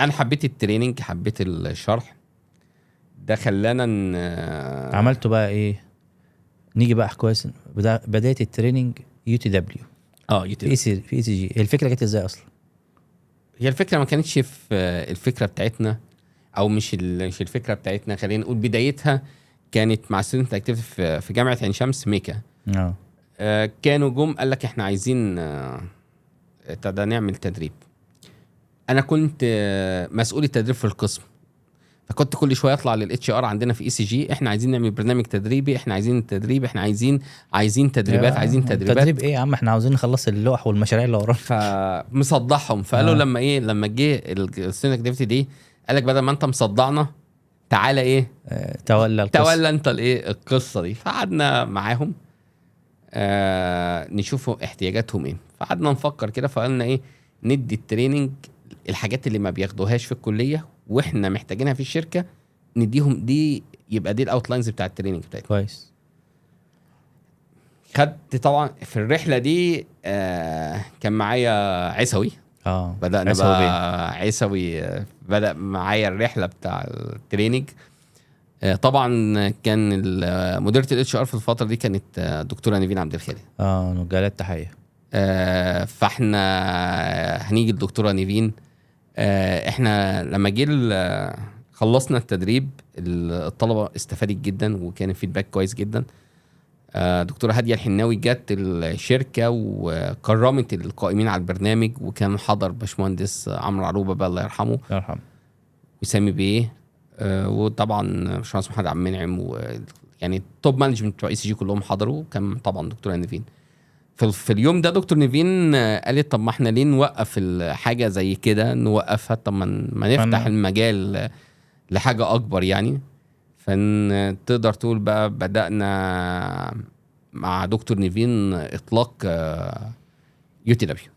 انا حبيت التريننج، حبيت الشرح، ده خلانا عملته بقى ايه؟ نيجي بقى كويس، بدايه التريننج يو تي دبليو في اي سي جي. الفكره جت ازاي اصلا؟ هي الفكره ما كانتش في الفكره بتاعتنا، او مش الفكره بتاعتنا، خلينا نقول بدايتها كانت مع ستودنت اكتيفيتي في جامعه عين شمس ميكا. كانوا جم قال لك احنا عايزين نعمل تدريب. انا كنت مسؤول التدريب في القسم، فكنت كل شويه اطلع للاتش ار عندنا في اي سي جي، احنا عايزين نعمل برنامج تدريبي، احنا عايزين التدريب، احنا عايزين تدريبات، عايزين تدريبات. تدريب ايه يا عم؟ احنا عاوزين نخلص اللوح والمشاريع اللي ورانا. فمصدعهم، فقالوا لما جه الستودنت اكتيفيتي دي، قال لك بدل ما انت مصدعنا تعالى ايه، تولى انت الايه القصه دي. فقعدنا معاهم نشوف احتياجاتهم ايه، فقعدنا نفكر كده، فقالنا ايه، ندي التريننج الحاجات اللي ما بياخدوهاش في الكليه واحنا محتاجينها في الشركه، نديهم دي، يبقى دي الاوتلاينز بتاع التريننج بتاعتنا. كويس. خدت طبعا في الرحله دي كان معايا عيسوي. بدأنا عيسوي بقى عيسوي بدأ معايا الرحله بتاع التريننج. طبعا كان مديرة الاتش ار في الفتره دي كانت دكتوره نيفين عبد الخالق. نوجه التحيه. فاحنا هنيجي الدكتوره نيفين. احنا لما خلصنا التدريب، الطلبه استفادت جدا وكان الفيدباك كويس جدا. دكتوره هاديه الحناوي جت الشركه وكرمت القائمين على البرنامج، وكان حضر باشمهندس عمرو عروبه بقى الله يرحمه وسامي بيه، وطبعا باشمهندس محمد عبد المنعم، يعني التوب مانجمنت بتوع اي سي جي كلهم حضروا. كان طبعا دكتوره نيفين في اليوم ده. دكتور نيفين قالت طب ما احنا ليه نوقف الحاجه زي كده، نوقفها، طب ما نفتح المجال لحاجه اكبر يعني. فتقدر تقول بقى بدأنا مع دكتور نيفين اطلاق يو تي دبليو.